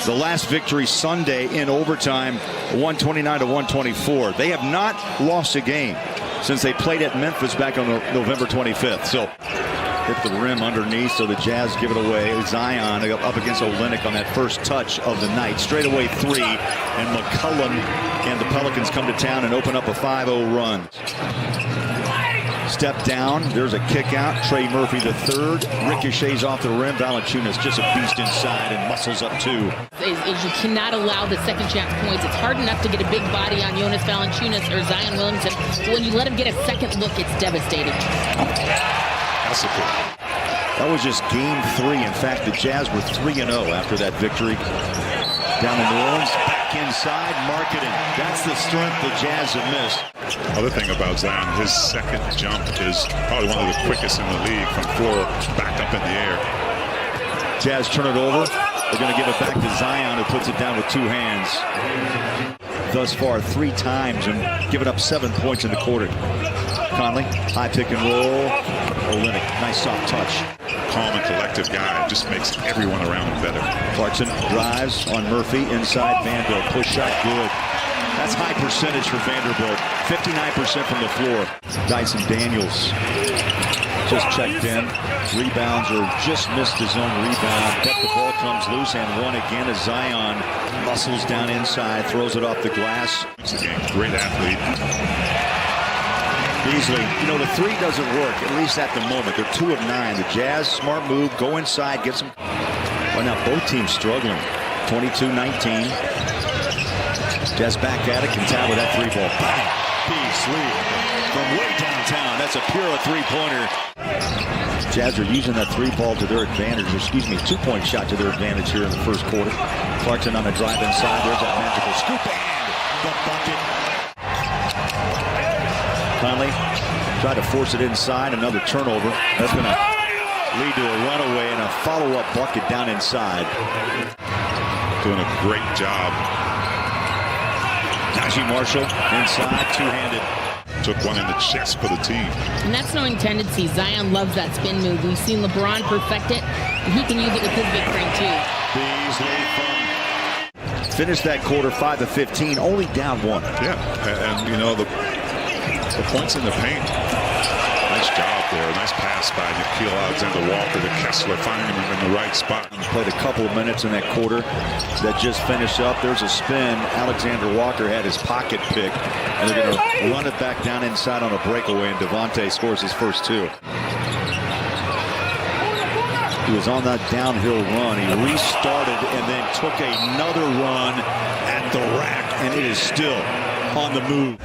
The last victory Sunday in overtime, 129-124. They have not lost a game since they played at Memphis back on November 25th. So hit the rim underneath, so the Jazz give it away. Zion up against Olynyk on that first touch of the night. Straightaway three, and McCollum and the Pelicans come to town and open up a 5-0 run. Step down, there's a kick out. Trey Murphy the third, ricochets off the rim. Valanciunas just a beast inside and muscles up two. Is you cannot allow the second chance points. It's hard enough to get a big body on Jonas Valanciunas or Zion Williamson. But when you let him get a second look, it's devastating. That was just game 3. In fact, the Jazz were 3-0 after that victory down in New Orleans. Back inside, marketing. That's the strength the Jazz have missed. Other thing about Zion, his second jump is probably one of the quickest in the league from floor back up in the air. Jazz turn it over. They're going to give it back to Zion, who puts it down with 2 hands. Thus far, 3 times and given up 7 points in the quarter. Conley, high pick and roll. Olynyk, nice soft touch. Calm and collective guy, just makes everyone around him better. Clarkson drives on Murphy, inside Vanderbilt, push shot, good. That's high percentage for Vanderbilt, 59% from the floor. Dyson Daniels just checked in. Rebounds or just missed his own rebound. But the ball comes loose and one again as Zion muscles down inside, throws it off the glass. Great athlete. Beasley, you know, the 3 doesn't work, at least at the moment. They're 2 of 9. The Jazz, smart move, go inside, get some. Well, now both teams struggling. 22-19. Jazz back at it, Quintana with that 3-ball. Bang! Beasley from way downtown. That's a pure 3-pointer. Jazz are using that 3-ball to their advantage. Excuse me, 2-point shot to their advantage here in the first quarter. Clarkson on a drive inside. There's that magical scoop and the bucket. Conley tried to force it inside, another turnover. That's going to lead to a runaway and a follow-up bucket down inside. Doing a great job. Najee Marshall inside, two-handed. Took one in the chest for the team. And that's knowing tendency. Zion loves that spin move. We've seen LeBron perfect it, and he can use it with his big frame too. Beasley finished that quarter 5 of 15, only down 1. Yeah, and you know, the points in the paint. Nice job there. Nice pass by Nickeil Alexander-Walker to Kessler, finding him in the right spot. Played a couple of minutes in that quarter that just finished up. There's a spin. Alexander-Walker had his pocket picked, and they're going to run it back down inside on a breakaway, and Devontae scores his first 2. He was on that downhill run. He restarted and then took another run at the rack, and it is still on the move.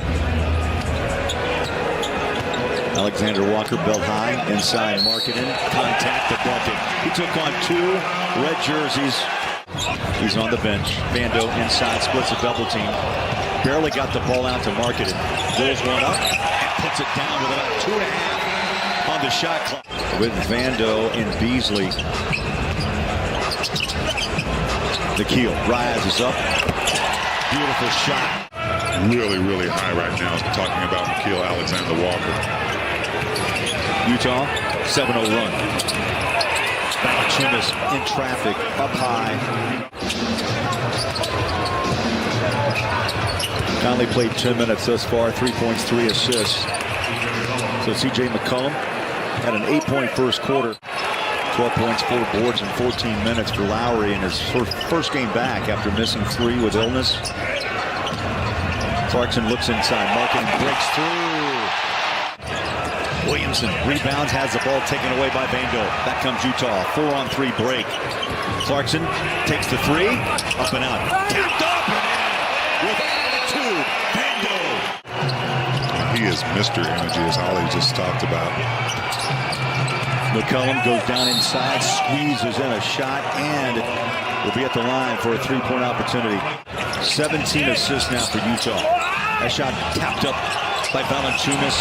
Alexander Walker, belt high, inside Markkanen, contact the bucket. He took on 2 red jerseys. He's on the bench. Vando inside, splits a double team. Barely got the ball out to Markkanen. Rolls one up and puts it down with about 2.5 on the shot clock. With Vando and Beasley. Nickeil rises up. Beautiful shot. Really, really high right now. Talking about Nickeil Alexander-Walker. Utah, 7-0 run. Valanciunas in traffic, up high. Conley played 10 minutes thus far, 3 points, 3 assists. So C.J. McCollum had an 8-point first quarter. 12 points, 4 boards in 14 minutes for Lowry in his first game back after missing 3 with illness. Clarkson looks inside, Markkanen breaks through. Williamson rebounds, has the ball taken away by Vando. Back comes Utah, 4-on-3 break. Clarkson takes the 3, up and out. Tapped up and in with attitude, Vando. He is Mr. Energy, as Ollie just talked about. McCollum goes down inside, squeezes in a shot, and will be at the line for a 3-point opportunity. 17 assists now for Utah. That shot tapped up by Valanciunas.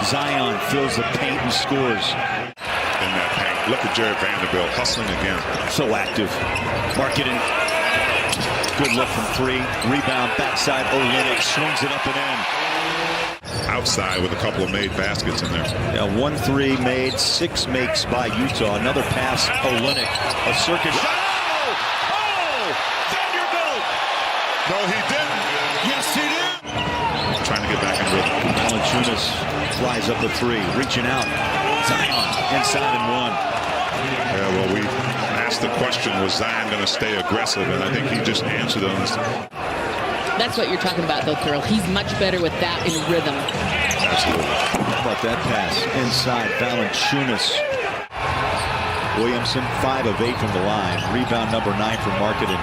Zion fills the paint and scores. In that paint. Look at Jared Vanderbilt hustling again. So active. Markkanen. Good look from 3. Rebound, backside. Olynyk swings it up and in. Outside with a couple of made baskets in there. Yeah, 1-3 made, 6 makes by Utah. Another pass, Olynyk. A circus shot. Oh! No, he didn't. Yes, he did. Trying to get back in rhythm. Valanciunas flies up a three, reaching out. Zion inside and one. Yeah, well, we asked the question, was Zion going to stay aggressive? And I think he just answered on this. That's what you're talking about, though, Thurl. He's much better with that in rhythm. Absolutely. How about that pass inside Valanciunas? Williamson, 5 of 8 from the line. Rebound number 9 for Marketing.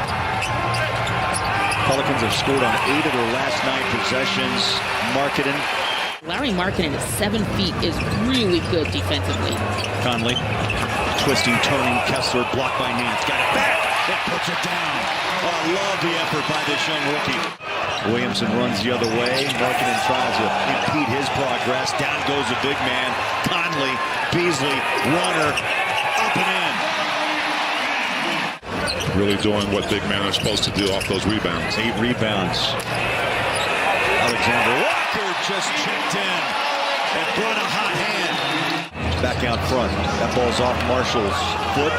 Pelicans have scored on 8 of their last 9 possessions. Marketing. Larry Marketing at 7 feet is really good defensively. Conley, twisting, turning, Kessler blocked by Nance. Got it back. It puts it down. Oh, I love the effort by this young rookie. Williamson runs the other way. Marketing tries to impede his progress. Down goes the big man. Conley, Beasley, runner, up and in. Really doing what big men are supposed to do off those rebounds. 8 rebounds. Alexander Walker just chipped in and brought a hot hand. Back out front. That ball's off Marshall's foot.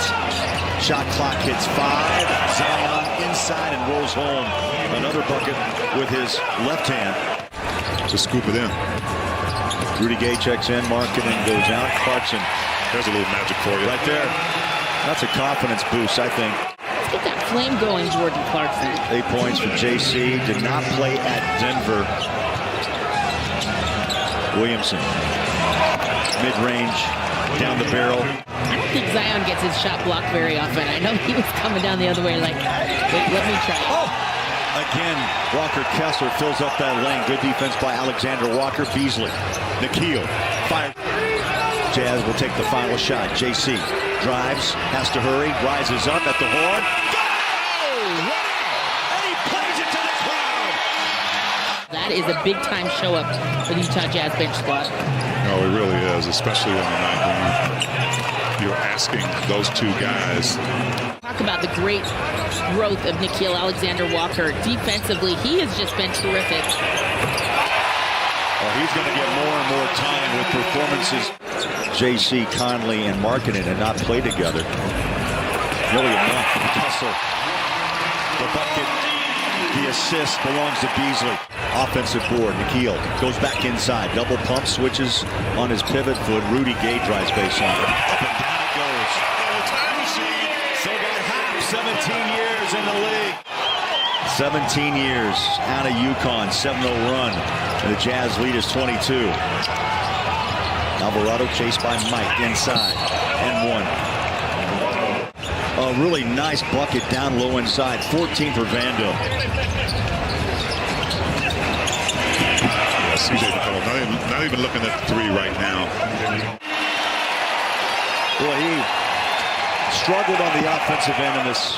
Shot clock hits 5. Zion inside and rolls home. Another bucket with his left hand. To scoop it in. Rudy Gay checks in. Marketing goes out. Clarkson. There's a little magic for you. Right there. That's a confidence boost, I think. Let's get that flame going, Jordan Clarkson. 8 points for JC. Did not play at Denver. Williamson. Mid-range. Down the barrel. I don't think Zion gets his shot blocked very often. I know he was coming down the other way like, let me try. Oh! Again, Walker Kessler fills up that lane. Good defense by Alexander Walker. Beasley. Nikhil. Fire. Jazz will take the final shot. JC drives, has to hurry, rises up at the horn. Go! And he plays it to the crowd. That is a big-time show-up for the Utah Jazz bench squad. No, it really is, especially on the night when you're asking those two guys. Talk about the great growth of Nikhil Alexander-Walker. Defensively, he has just been terrific. Well, he's going to get more and more time with performances. JC, Conley, and Marketing had not played together. Really enough. Kessler. The bucket. The assist belongs to Beasley. Offensive board. Nikhil goes back inside. Double pump, switches on his pivot foot. Rudy Gay drives baseline. Up and down it goes. Time machine. So got half 17 years in the league. 17 years out of UConn. 7-0 run. And the Jazz lead is 22. Alvarado chased by Mike inside. And 1. A really nice bucket down low inside. 14 for Vando. Yeah, CJ McCollum not even looking at 3 right now. Well, he struggled on the offensive end in this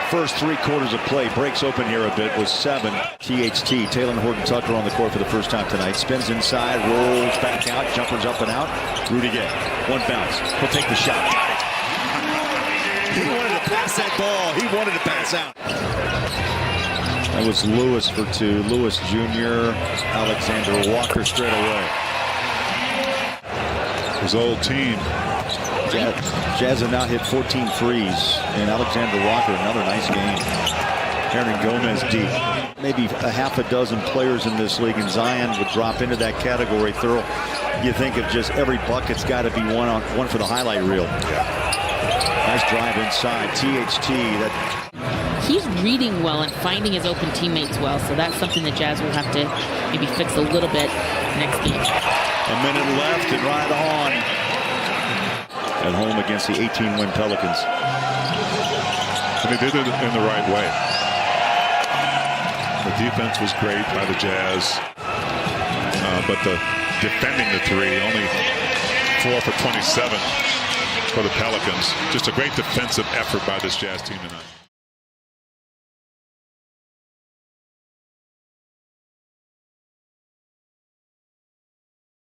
first 3 quarters of play. Breaks open here a bit with 7. THT, Taylor Horton-Tucker on the court for the first time tonight. Spins inside, rolls back out, jumpers up and out. Rudy Gay, 1 bounce. He'll take the shot. Got it. He wanted to pass that ball. He wanted to pass out. That was Lewis for 2. Lewis Jr., Alexander Walker straight away. His old team. Jazz have now hit 14 threes, and Alexander Walker, another nice game. Hernan Gomez deep. Maybe a half a dozen players in this league, and Zion would drop into that category. Thurl, you think of just every bucket's got to be one for the highlight reel. Yeah. Nice drive inside. THT. He's reading well and finding his open teammates well, so that's something the Jazz will have to maybe fix a little bit next game. A minute left and right on. At home against the 18-win Pelicans. And they did it in the right way. The defense was great by the Jazz, but the defending the 3, only 4 for 27 for the Pelicans. Just a great defensive effort by this Jazz team tonight.